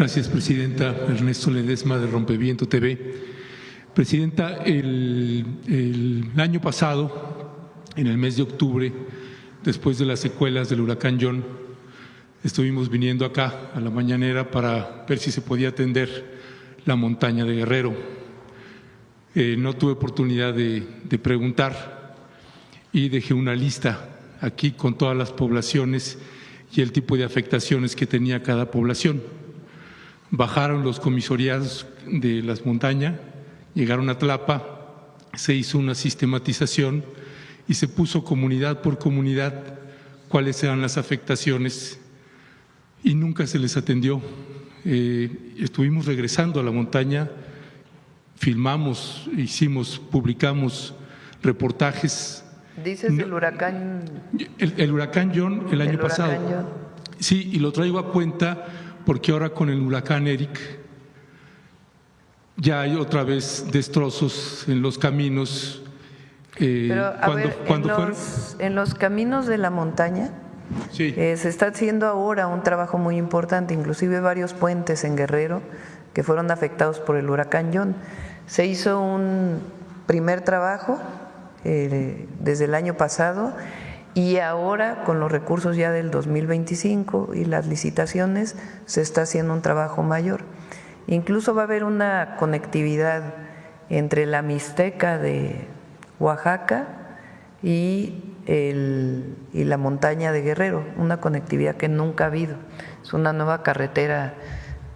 Gracias, Presidenta. Ernesto Ledesma, de Rompeviento TV. Presidenta, el año pasado, en el mes de octubre, después de las secuelas del huracán John, estuvimos viniendo acá a la mañanera para ver si se podía atender la montaña de Guerrero. No tuve oportunidad de preguntar y dejé una lista aquí con todas las poblaciones y el tipo de afectaciones que tenía cada población. Bajaron los comisariados de las montañas, llegaron a Tlapa, se hizo una sistematización y se puso comunidad por comunidad cuáles eran las afectaciones y nunca se les atendió. Estuvimos regresando a la montaña, filmamos, publicamos reportajes. ¿Dices el huracán? El huracán John el año pasado. John. Sí, y lo traigo a cuenta porque ahora con el huracán Eric ya hay otra vez destrozos en los caminos. Pero en los caminos de la montaña sí. Se está haciendo ahora un trabajo muy importante, inclusive varios puentes en Guerrero que fueron afectados por el huracán John. Se hizo un primer trabajo desde el año pasado y ahora con los recursos ya del 2025 y las licitaciones se está haciendo un trabajo mayor. Incluso va a haber una conectividad entre la Mixteca de Oaxaca y la montaña de Guerrero, una conectividad que nunca ha habido. Es una nueva carretera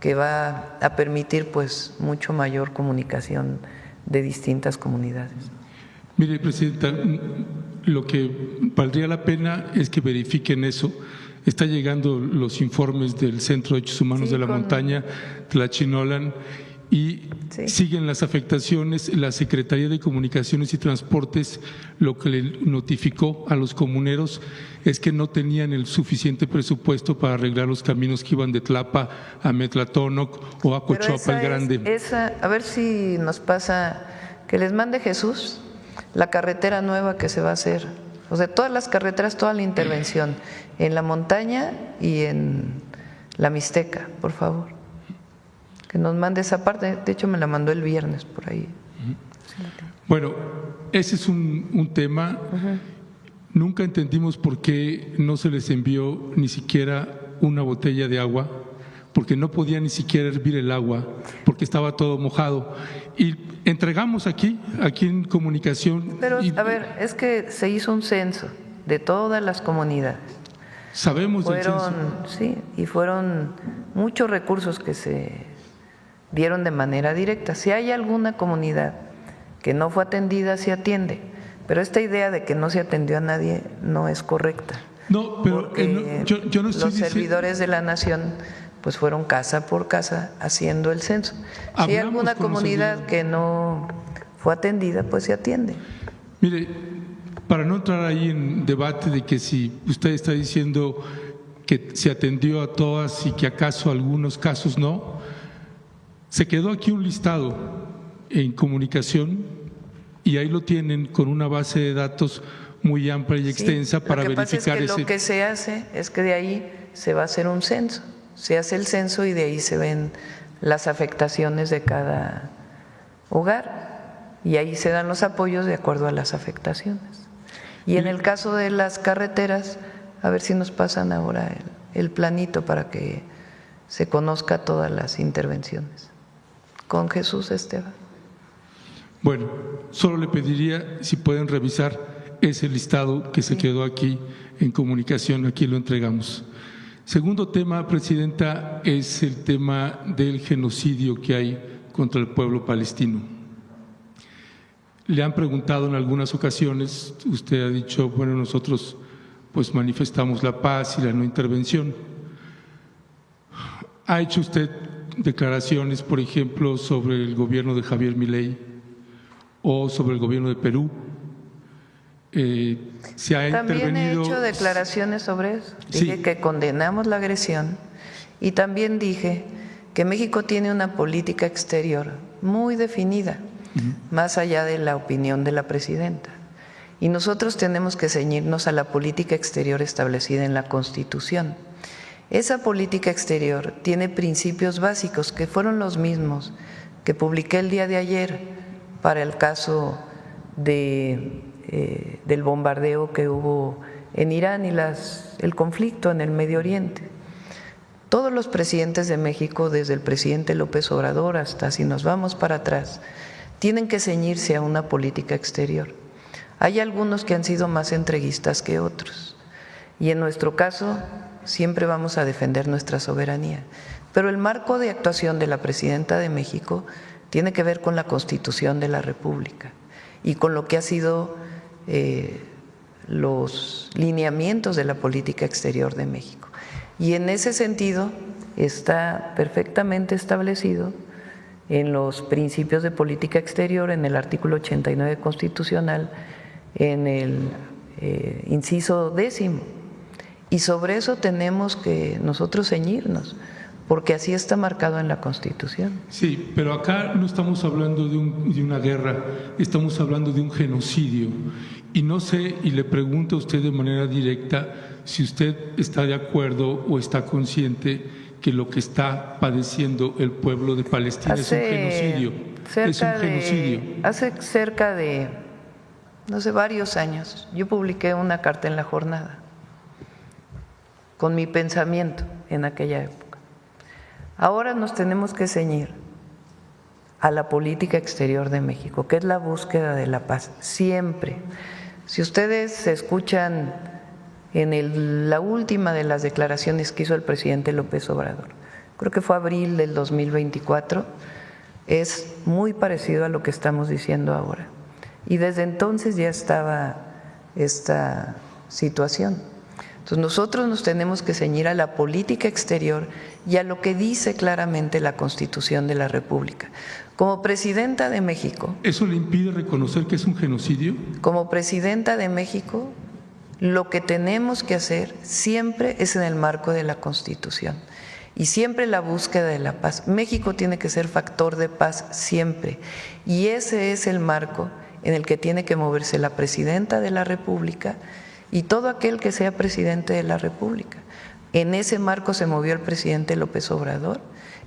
que va a permitir pues mucho mayor comunicación de distintas comunidades. Mire, Presidenta, lo que valdría la pena es que verifiquen eso. Está llegando los informes del Centro de Derechos Humanos de la Montaña, Tlachinolan, y siguen las afectaciones. La Secretaría de Comunicaciones y Transportes lo que le notificó a los comuneros es que no tenían el suficiente presupuesto para arreglar los caminos que iban de Tlapa a Metlatónoc o a Cochuapa el Grande. A ver si nos pasa que les mande Jesús la carretera nueva que se va a hacer. O sea, todas las carreteras, toda la intervención en la montaña y en la Mixteca, por favor. Que nos mande esa parte, de hecho me la mandó el viernes por ahí. Bueno, ese es un tema. Nunca entendimos por qué no se les envió ni siquiera una botella de agua, porque no podía ni siquiera hervir el agua, porque estaba todo mojado. Y entregamos aquí en comunicación. Pero, a ver, es que se hizo un censo de todas las comunidades. Sabemos del censo. Sí, y fueron muchos recursos que se dieron de manera directa. Si hay alguna comunidad que no fue atendida, se atiende. Pero esta idea de que no se atendió a nadie no es correcta. No, pero yo no estoy los servidores de la nación pues fueron casa por casa haciendo el censo. Si hay alguna comunidad que no fue atendida, pues se atiende. Mire, para no entrar ahí en debate de que si usted está diciendo que se atendió a todas y que acaso algunos casos no, se quedó aquí un listado en comunicación y ahí lo tienen con una base de datos muy amplia y extensa para verificar ese. Lo que se hace es que de ahí se va a hacer un censo. Se hace el censo y de ahí se ven las afectaciones de cada hogar y ahí se dan los apoyos de acuerdo a las afectaciones. Y en el caso de las carreteras, a ver si nos pasan ahora el planito para que se conozca todas las intervenciones. Con Jesús, Esteban. Bueno, solo le pediría si pueden revisar ese listado que se quedó aquí en comunicación, aquí lo entregamos. Segundo tema, Presidenta, es el tema del genocidio que hay contra el pueblo palestino. Le han preguntado en algunas ocasiones, usted ha dicho, bueno, nosotros pues manifestamos la paz y la no intervención. ¿Ha hecho usted declaraciones, por ejemplo, sobre el gobierno de Javier Milei o sobre el gobierno de Perú? Se ha también he hecho declaraciones sobre eso. Dije que condenamos la agresión y también dije que México tiene una política exterior muy definida, más allá de la opinión de la presidenta. Y nosotros tenemos que ceñirnos a la política exterior establecida en la Constitución. Esa política exterior tiene principios básicos que fueron los mismos que publiqué el día de ayer para el caso del bombardeo que hubo en Irán y el conflicto en el Medio Oriente. Todos los presidentes de México, desde el presidente López Obrador hasta si nos vamos para atrás, tienen que ceñirse a una política exterior. Hay algunos que han sido más entreguistas que otros y en nuestro caso siempre vamos a defender nuestra soberanía. Pero el marco de actuación de la presidenta de México tiene que ver con la Constitución de la República y con lo que ha sido los lineamientos de la política exterior de México. Y en ese sentido está perfectamente establecido en los principios de política exterior, en el artículo 89 constitucional, en el inciso 10. Y sobre eso tenemos que nosotros ceñirnos, porque así está marcado en la Constitución. Sí, pero acá no estamos hablando de una guerra, estamos hablando de un genocidio. Y no sé, y le pregunto a usted de manera directa si usted está de acuerdo o está consciente que lo que está padeciendo el pueblo de Palestina es un genocidio. Es un genocidio. Hace cerca de, no sé, varios años, yo publiqué una carta en La Jornada con mi pensamiento en aquella época. Ahora nos tenemos que ceñir a la política exterior de México, que es la búsqueda de la paz, siempre. Si ustedes escuchan en la última de las declaraciones que hizo el presidente López Obrador, creo que fue abril del 2024, es muy parecido a lo que estamos diciendo ahora. Y desde entonces ya estaba esta situación. Entonces nosotros nos tenemos que ceñir a la política exterior y a lo que dice claramente la Constitución de la República. Como presidenta de México… ¿Eso le impide reconocer que es un genocidio? Como presidenta de México, lo que tenemos que hacer siempre es en el marco de la Constitución y siempre la búsqueda de la paz. México tiene que ser factor de paz siempre y ese es el marco en el que tiene que moverse la presidenta de la República y todo aquel que sea presidente de la República. En ese marco se movió el presidente López Obrador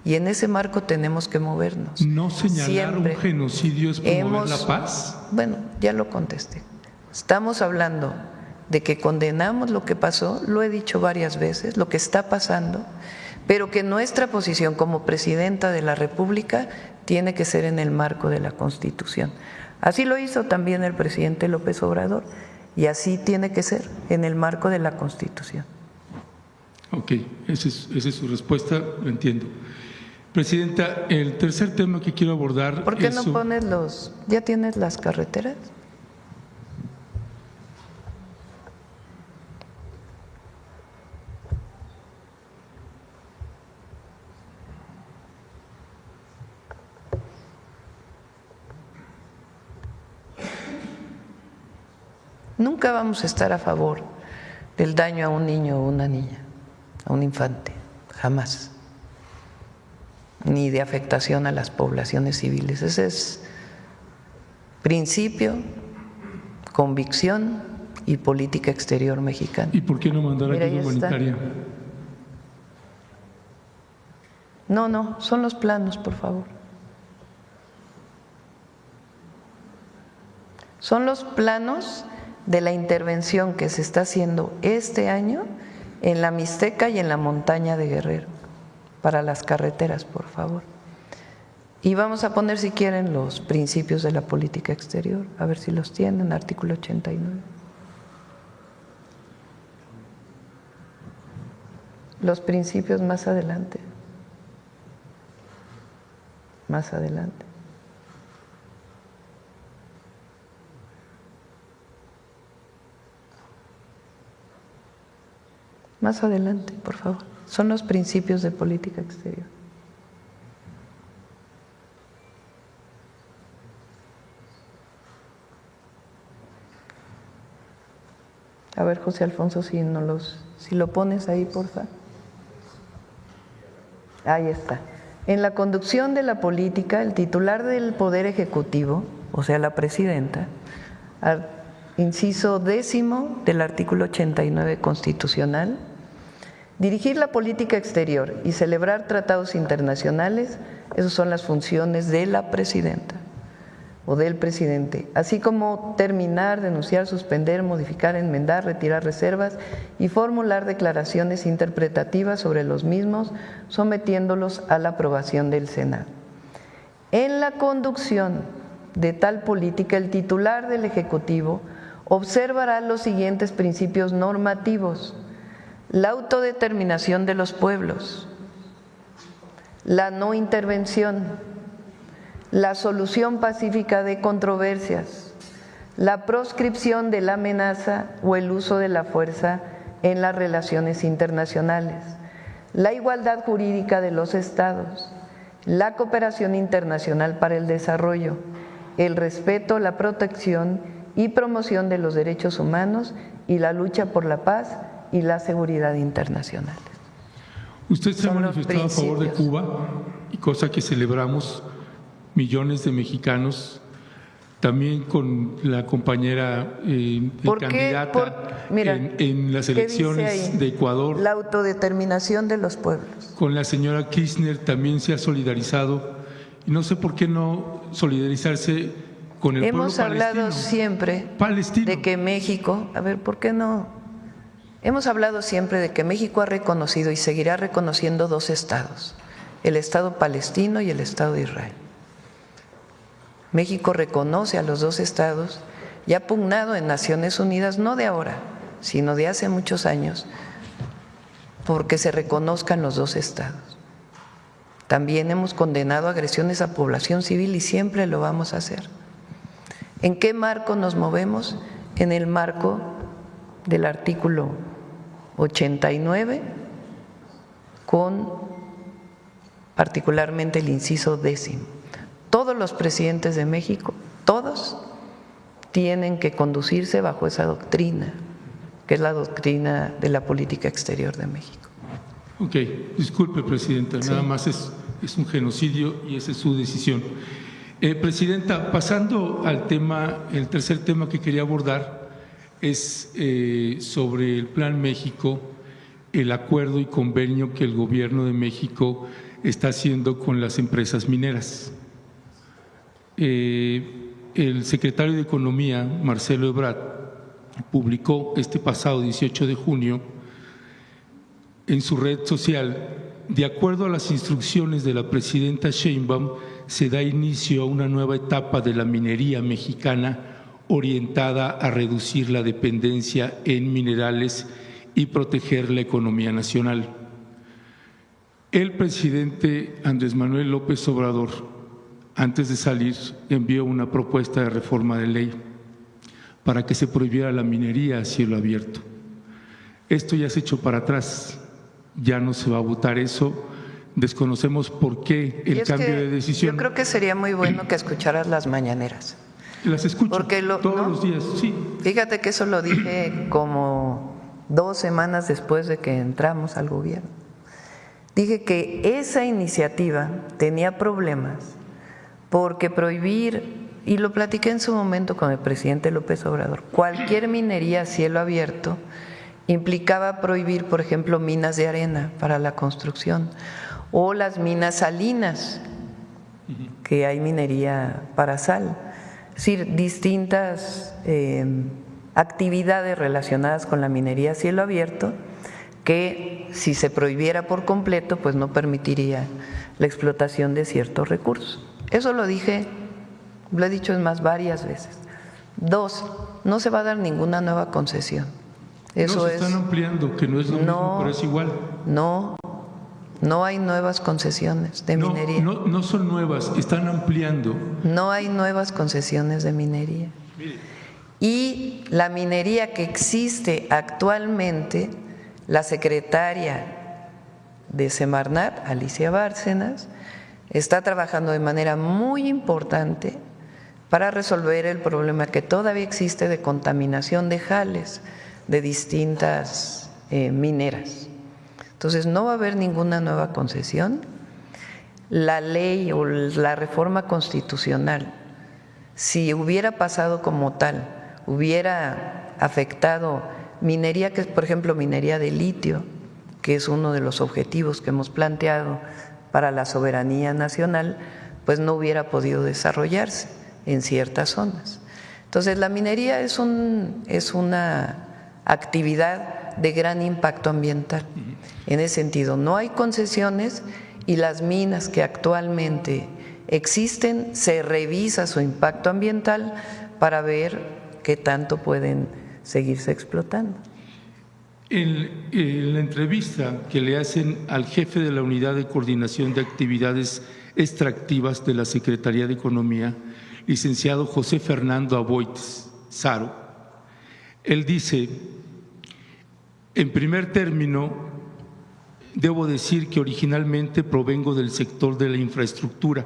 y en ese marco tenemos que movernos. ¿No señalar un genocidio es promover la paz? Bueno, ya lo contesté. Estamos hablando de que condenamos lo que pasó, lo he dicho varias veces, lo que está pasando, pero que nuestra posición como presidenta de la República tiene que ser en el marco de la Constitución. Así lo hizo también el presidente López Obrador y así tiene que ser en el marco de la Constitución. Ok, esa es su respuesta, lo entiendo. Presidenta, el tercer tema que quiero abordar… ¿Por qué no pones ya tienes las carreteras? Nunca vamos a estar a favor del daño a un niño o una niña, a un infante, jamás, ni de afectación a las poblaciones civiles. Ese es principio, convicción y política exterior mexicana. ¿Y por qué no mandar ayuda humanitaria? No, son los planos, por favor. Son los planos de la intervención que se está haciendo este año en la Mixteca y en la montaña de Guerrero, para las carreteras, por favor. Y vamos a poner, si quieren, los principios de la política exterior, a ver si los tienen, artículo 89. Los principios más adelante. Más adelante. Más adelante, por favor. Son los principios de política exterior. A ver, José Alfonso, si lo pones ahí, por favor. Ahí está. En la conducción de la política, el titular del Poder Ejecutivo, o sea, la presidenta, inciso 10 del artículo 89 constitucional, Dirigir la política exterior y celebrar tratados internacionales, esas son las funciones de la presidenta o del presidente, así como terminar, denunciar, suspender, modificar, enmendar, retirar reservas y formular declaraciones interpretativas sobre los mismos, sometiéndolos a la aprobación del Senado. En la conducción de tal política, el titular del Ejecutivo observará los siguientes principios normativos: la autodeterminación de los pueblos, la no intervención, la solución pacífica de controversias, la proscripción de la amenaza o el uso de la fuerza en las relaciones internacionales, la igualdad jurídica de los Estados, la cooperación internacional para el desarrollo, el respeto, la protección y promoción de los derechos humanos y la lucha por la paz y la seguridad internacional. Usted se ha manifestado a favor de Cuba, y cosa que celebramos millones de mexicanos, también con la compañera candidata en las elecciones de Ecuador. La autodeterminación de los pueblos. Con la señora Kirchner también se ha solidarizado, y no sé por qué no solidarizarse con el pueblo palestino. Hemos hablado siempre de que México, ¿por qué no? Hemos hablado siempre de que México ha reconocido y seguirá reconociendo dos estados, el Estado palestino y el Estado de Israel. México reconoce a los dos estados y ha pugnado en Naciones Unidas, no de ahora, sino de hace muchos años, porque se reconozcan los dos estados. También hemos condenado agresiones a población civil y siempre lo vamos a hacer. ¿En qué marco nos movemos? En el marco del artículo 89, con particularmente el inciso 10. Todos los presidentes de México, todos, tienen que conducirse bajo esa doctrina, que es la doctrina de la política exterior de México. Ok, disculpe, Presidenta, sí. Nada más es un genocidio y esa es su decisión. Presidenta, pasando al tema, el tercer tema que quería abordar es sobre el Plan México, el acuerdo y convenio que el Gobierno de México está haciendo con las empresas mineras. El secretario de Economía, Marcelo Ebrard, publicó este pasado 18 de junio en su red social: de acuerdo a las instrucciones de la presidenta Sheinbaum, se da inicio a una nueva etapa de la minería mexicana orientada a reducir la dependencia en minerales y proteger la economía nacional. El presidente Andrés Manuel López Obrador, antes de salir, envió una propuesta de reforma de ley para que se prohibiera la minería a cielo abierto. Esto ya se echó para atrás, ya no se va a votar eso. Desconocemos por qué el cambio de decisión. Yo creo que sería muy bueno que escucharas las mañaneras. Las escucho todos los días, sí. Fíjate que eso lo dije como 2 semanas después de que entramos al gobierno. Dije que esa iniciativa tenía problemas porque prohibir, y lo platiqué en su momento con el presidente López Obrador, cualquier minería a cielo abierto implicaba prohibir, por ejemplo, minas de arena para la construcción o las minas salinas, que hay minería para sal. Es decir, distintas actividades relacionadas con la minería a cielo abierto que, si se prohibiera por completo, pues no permitiría la explotación de ciertos recursos. Eso lo dije, lo he dicho más varias veces. 2, no se va a dar ninguna nueva concesión. Eso no, se están ampliando, que no es lo mismo, pero es igual. No hay nuevas concesiones de minería. No son nuevas, están ampliando. No hay nuevas concesiones de minería. Mire. Y la minería que existe actualmente, la secretaria de Semarnat, Alicia Bárcenas, está trabajando de manera muy importante para resolver el problema que todavía existe de contaminación de jales de distintas mineras. Entonces no va a haber ninguna nueva concesión. La ley o la reforma constitucional, si hubiera pasado como tal, hubiera afectado minería, que es por ejemplo minería de litio, que es uno de los objetivos que hemos planteado para la soberanía nacional, pues no hubiera podido desarrollarse en ciertas zonas. Entonces, la minería es una actividad de gran impacto ambiental. En ese sentido, no hay concesiones y las minas que actualmente existen, se revisa su impacto ambiental para ver qué tanto pueden seguirse explotando. En la entrevista que le hacen al jefe de la Unidad de Coordinación de Actividades Extractivas de la Secretaría de Economía, licenciado José Fernando Aboites Saro, él dice: en primer término, debo decir que originalmente provengo del sector de la infraestructura.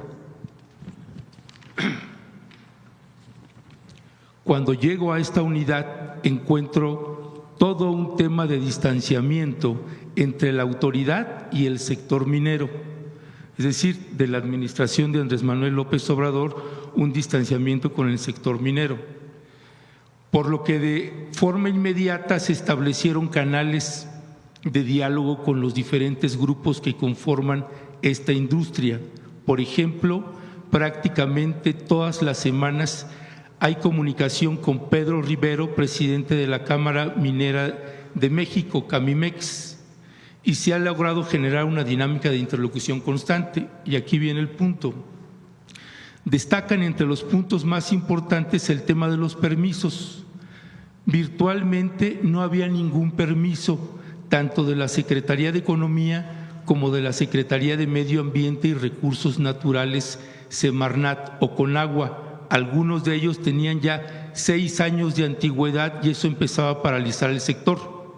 Cuando llego a esta unidad encuentro todo un tema de distanciamiento entre la autoridad y el sector minero, es decir, de la administración de Andrés Manuel López Obrador, un distanciamiento con el sector minero, por lo que de forma inmediata se establecieron canales de diálogo con los diferentes grupos que conforman esta industria. Por ejemplo, prácticamente todas las semanas hay comunicación con Pedro Rivero, presidente de la Cámara Minera de México, Camimex, y se ha logrado generar una dinámica de interlocución constante. Y aquí viene el punto. Destacan entre los puntos más importantes el tema de los permisos. Virtualmente no había ningún permiso, tanto de la Secretaría de Economía como de la Secretaría de Medio Ambiente y Recursos Naturales, Semarnat o Conagua. Algunos de ellos tenían ya 6 años de antigüedad y eso empezaba a paralizar el sector.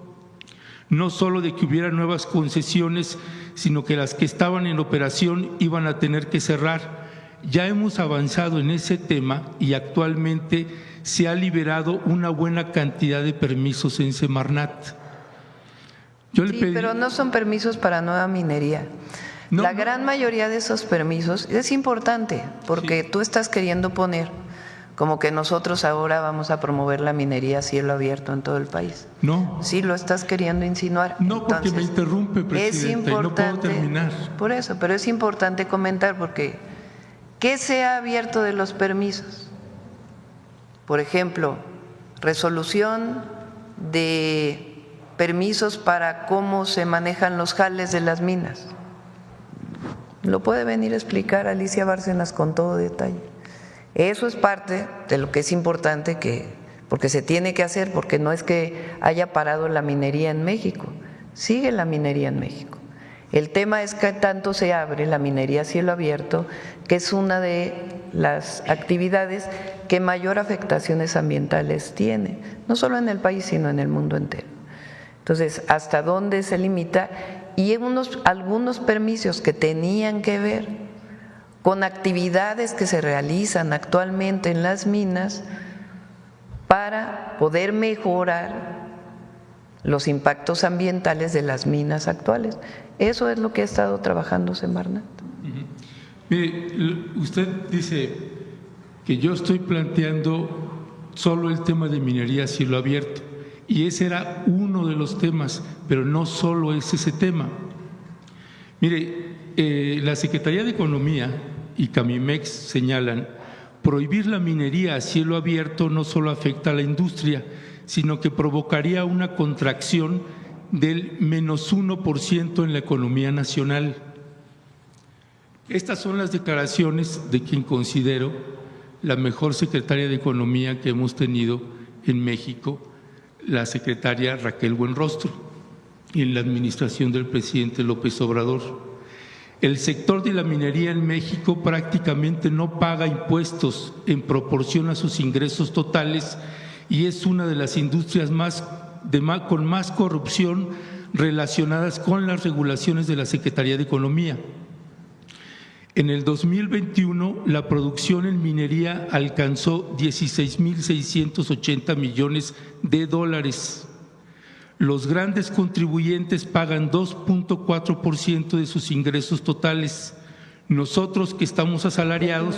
No solo de que hubiera nuevas concesiones, sino que las que estaban en operación iban a tener que cerrar. Ya hemos avanzado en ese tema y actualmente se ha liberado una buena cantidad de permisos en Semarnat. Pero no son permisos para nueva minería. La gran mayoría de esos permisos es importante porque tú estás queriendo poner como que nosotros ahora vamos a promover la minería a cielo abierto en todo el país. No. Sí, lo estás queriendo insinuar. No, entonces, porque me interrumpe, presidenta, y no puedo terminar. Por eso, pero es importante comentar porque ¿qué se ha abierto de los permisos? Por ejemplo, resolución de permisos para cómo se manejan los jales de las minas. Lo puede venir a explicar Alicia Bárcenas con todo detalle. Eso es parte de lo que es importante, porque se tiene que hacer, porque no es que haya parado la minería en México, sigue la minería en México. El tema es que tanto se abre la minería a cielo abierto, que es una de las actividades que mayor afectaciones ambientales tiene, no solo en el país, sino en el mundo entero. Entonces, ¿hasta dónde se limita? Y algunos permisos que tenían que ver con actividades que se realizan actualmente en las minas para poder mejorar los impactos ambientales de las minas actuales. Eso es lo que ha estado trabajando Semarnat. Mire, usted dice que yo estoy planteando solo el tema de minería a cielo abierto. Y ese era uno de los temas, pero no solo es ese tema. Mire, la Secretaría de Economía y Camimex señalan: prohibir la minería a cielo abierto no solo afecta a la industria, sino que provocaría una contracción del -1% en la economía nacional. Estas son las declaraciones de quien considero la mejor secretaria de Economía que hemos tenido en México, la secretaria Raquel Buenrostro, y en la administración del presidente López Obrador. El sector de la minería en México prácticamente no paga impuestos en proporción a sus ingresos totales y es una de las industrias con más corrupción relacionadas con las regulaciones de la Secretaría de Economía. En el 2021, la producción en minería alcanzó 16.680 millones de dólares. Los grandes contribuyentes pagan 2.4% de sus ingresos totales. Nosotros, que estamos asalariados,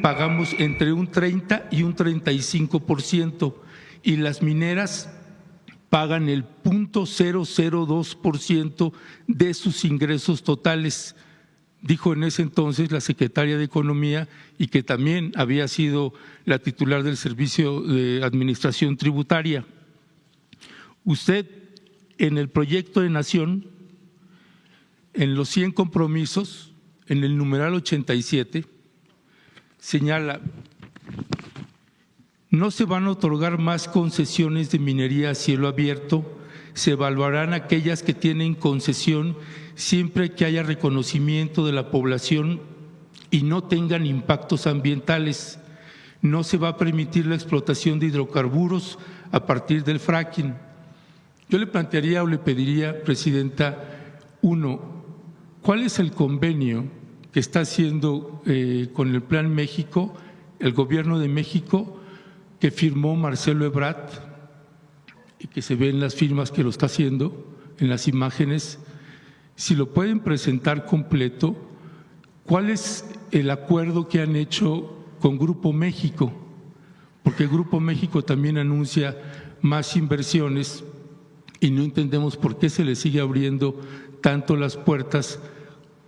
pagamos entre un 30 y un 35%, y las mineras pagan el 0.002% de sus ingresos totales, dijo en ese entonces la secretaria de Economía, y que también había sido la titular del Servicio de Administración Tributaria. Usted, en el proyecto de Nación, en los 100 compromisos, en el numeral 87, señala: no se van a otorgar más concesiones de minería a cielo abierto, se evaluarán aquellas que tienen concesión siempre que haya reconocimiento de la población y no tengan impactos ambientales. No se va a permitir la explotación de hidrocarburos a partir del fracking. Yo le plantearía o le pediría, Presidenta, uno, ¿cuál es el convenio que está haciendo con el Plan México, el Gobierno de México, que firmó Marcelo Ebrard y que se ven las firmas que lo está haciendo en las imágenes? Si lo pueden presentar completo, ¿cuál es el acuerdo que han hecho con Grupo México? Porque Grupo México también anuncia más inversiones y no entendemos por qué se le sigue abriendo tanto las puertas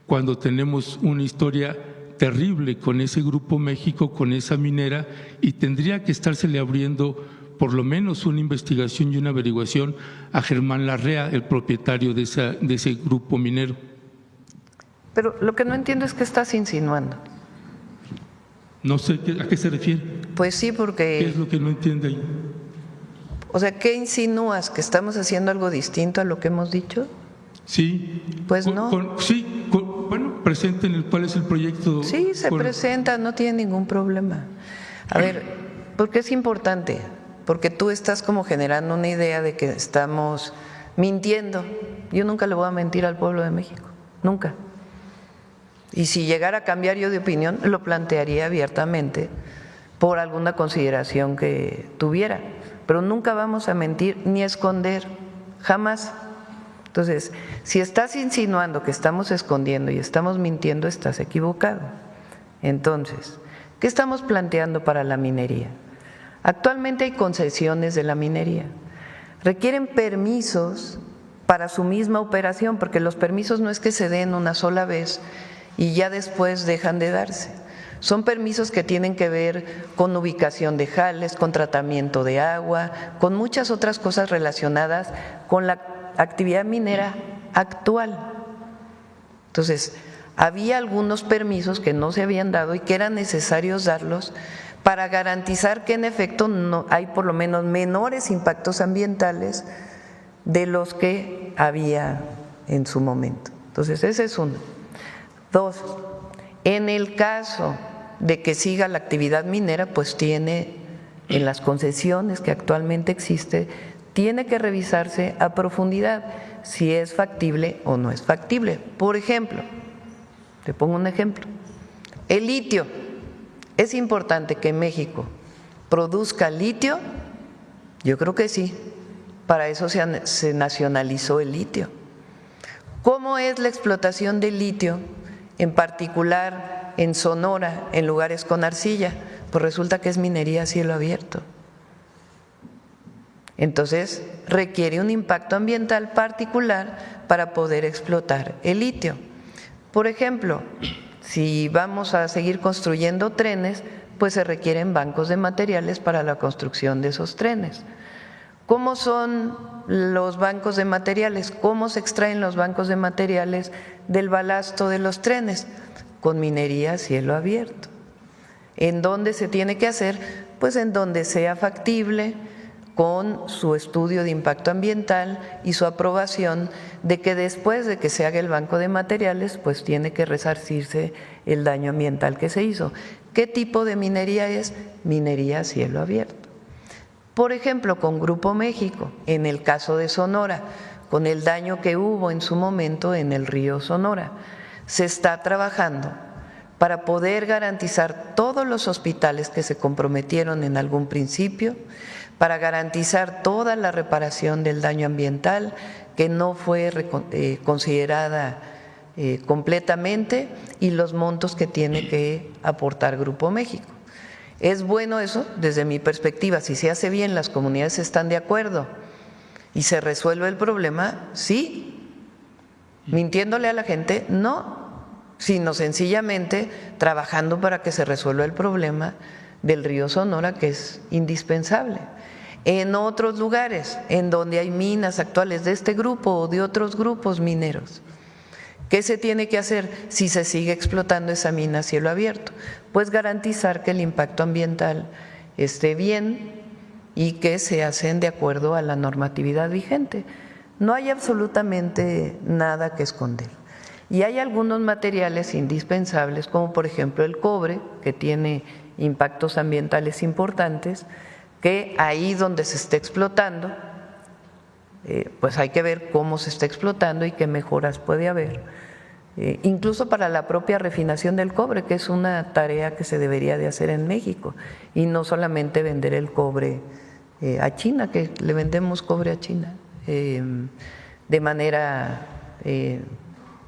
cuando tenemos una historia terrible con ese Grupo México, con esa minera, y tendría que estársele abriendo por lo menos una investigación y una averiguación a Germán Larrea, el propietario de ese grupo minero. Pero lo que no entiendo es qué estás insinuando. No sé a qué se refiere. Pues sí, porque… ¿Qué es lo que no entiende ahí? O sea, ¿qué insinúas? ¿Que estamos haciendo algo distinto a lo que hemos dicho? Sí. Pues no. Bueno, presenten cuál es el proyecto. Sí, se presenta, no tiene ningún problema. A ver, ¿por qué es importante? Porque tú estás como generando una idea de que estamos mintiendo. Yo nunca le voy a mentir al pueblo de México, nunca. Y si llegara a cambiar yo de opinión, lo plantearía abiertamente por alguna consideración que tuviera. Pero nunca vamos a mentir ni a esconder, jamás. Entonces, si estás insinuando que estamos escondiendo y estamos mintiendo, estás equivocado. Entonces, ¿qué estamos planteando para la minería? Actualmente hay concesiones de la minería. Requieren permisos para su misma operación, porque los permisos no es que se den una sola vez y ya después dejan de darse. Son permisos que tienen que ver con ubicación de jales, con tratamiento de agua, con muchas otras cosas relacionadas con la actividad minera actual. Entonces, había algunos permisos que no se habían dado y que eran necesarios darlos para garantizar que en efecto no hay por lo menos menores impactos ambientales de los que había en su momento. Entonces, ese es uno. Dos, en el caso de que siga la actividad minera, pues tiene, en las concesiones que actualmente existe, tiene que revisarse a profundidad si es factible o no es factible. Por ejemplo, te pongo un ejemplo, el litio. ¿Es importante que México produzca litio? Yo creo que sí, para eso se nacionalizó el litio. ¿Cómo es la explotación del litio, en particular en Sonora, en lugares con arcilla? Pues resulta que es minería a cielo abierto. Entonces, requiere un impacto ambiental particular para poder explotar el litio. Por ejemplo, si vamos a seguir construyendo trenes, pues se requieren bancos de materiales para la construcción de esos trenes. ¿Cómo son los bancos de materiales? ¿Cómo se extraen los bancos de materiales del balasto de los trenes? Con minería a cielo abierto. ¿En dónde se tiene que hacer? Pues en donde sea factible, con su estudio de impacto ambiental y su aprobación de que después de que se haga el banco de materiales, pues tiene que resarcirse el daño ambiental que se hizo. ¿Qué tipo de minería es? Minería a cielo abierto. Por ejemplo, con Grupo México, en el caso de Sonora, con el daño que hubo en su momento en el río Sonora, se está trabajando para poder garantizar todos los hospitales que se comprometieron en algún principio, para garantizar toda la reparación del daño ambiental que no fue considerada completamente y los montos que tiene que aportar Grupo México. ¿Es bueno eso? Desde mi perspectiva, si se hace bien, las comunidades están de acuerdo ¿Y se resuelve el problema? Sí. ¿Mintiéndole a la gente? No, sino sencillamente trabajando para que se resuelva el problema del río Sonora, que es indispensable. En otros lugares, en donde hay minas actuales de este grupo o de otros grupos mineros, ¿qué se tiene que hacer si se sigue explotando esa mina a cielo abierto? Pues garantizar que el impacto ambiental esté bien y que se hacen de acuerdo a la normatividad vigente. No hay absolutamente nada que esconder. Y hay algunos materiales indispensables, como por ejemplo el cobre, que tiene impactos ambientales importantes, que ahí donde se esté explotando, pues hay que ver cómo se está explotando y qué mejoras puede haber, incluso para la propia refinación del cobre, que es una tarea que se debería de hacer en México, y no solamente vender el cobre a China, que le vendemos cobre a China de manera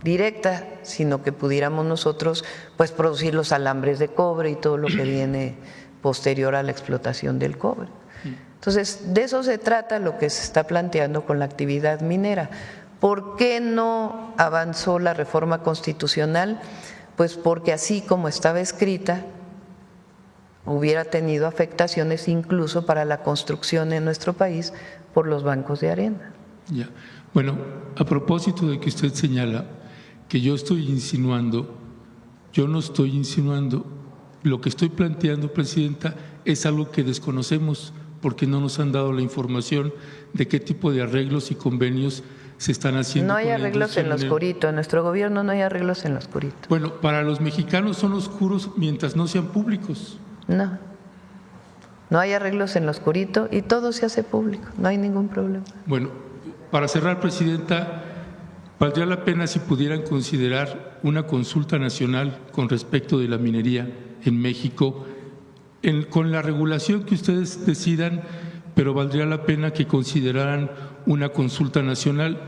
directa, sino que pudiéramos nosotros pues producir los alambres de cobre y todo lo que viene posterior a la explotación del cobre. Entonces, de eso se trata lo que se está planteando con la actividad minera. ¿Por qué no avanzó la reforma constitucional? Pues porque así como estaba escrita, hubiera tenido afectaciones incluso para la construcción en nuestro país por los bancos de arena. Ya. Bueno, a propósito de que usted señala que yo estoy insinuando, yo no estoy insinuando. Lo que estoy planteando, Presidenta, es algo que desconocemos porque no nos han dado la información de qué tipo de arreglos y convenios se están haciendo. No hay arreglos en lo oscurito, en nuestro gobierno no hay arreglos en lo oscurito. Bueno, para los mexicanos son oscuros mientras no sean públicos. No, no hay arreglos en lo oscurito y todo se hace público, no hay ningún problema. Bueno, para cerrar, Presidenta, valdría la pena si pudieran considerar una consulta nacional con respecto de la minería en México, con la regulación que ustedes decidan, pero valdría la pena que consideraran una consulta nacional.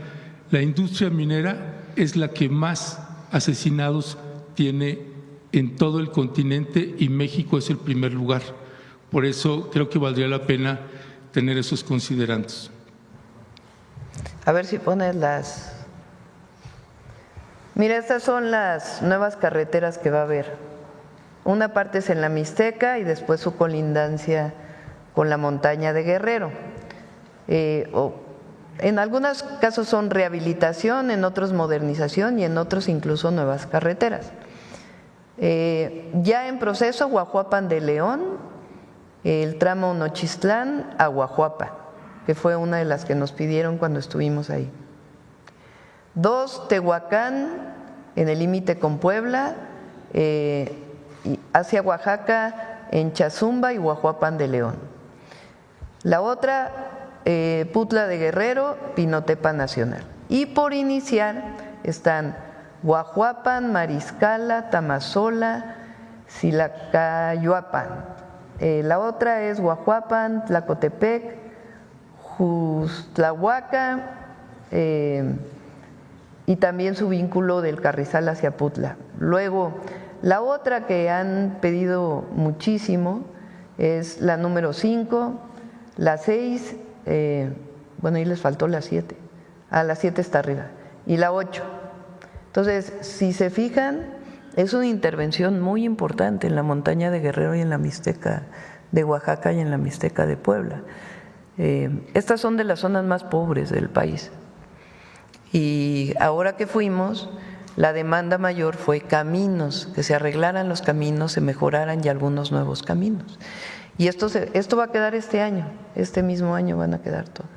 La industria minera es la que más asesinados tiene en todo el continente y México es el primer lugar. Por eso creo que valdría la pena tener esos considerandos. A ver si pones las… Mira, estas son las nuevas carreteras que va a haber. Una parte es en la Mixteca y después su colindancia con la montaña de Guerrero. En algunos casos son rehabilitación, en otros modernización y en otros incluso nuevas carreteras. Ya en proceso, Guajuapan de León, el tramo Nochistlán a Guajuapa, que fue una de las que nos pidieron cuando estuvimos ahí. 2, Tehuacán, en el límite con Puebla, hacia Oaxaca, en Chazumba y Guajuapan de León. La otra, Putla de Guerrero, Pinotepa Nacional. Y por iniciar están Guajuapan, Mariscala, Tamazola, Silacayuapan. La otra es Guajuapan, Tlacotepec, Justlahuaca, y también su vínculo del Carrizal hacia Putla. Luego, la otra que han pedido muchísimo es la número 5, la 6, bueno, ahí les faltó la 7, la 7 está arriba, y la 8. Entonces, si se fijan, es una intervención muy importante en la montaña de Guerrero y en la Mixteca de Oaxaca y en la Mixteca de Puebla. Estas son de las zonas más pobres del país. Y ahora que fuimos, la demanda mayor fue caminos, que se arreglaran los caminos, se mejoraran y algunos nuevos caminos. Y esto va a quedar este año, este mismo año van a quedar todos.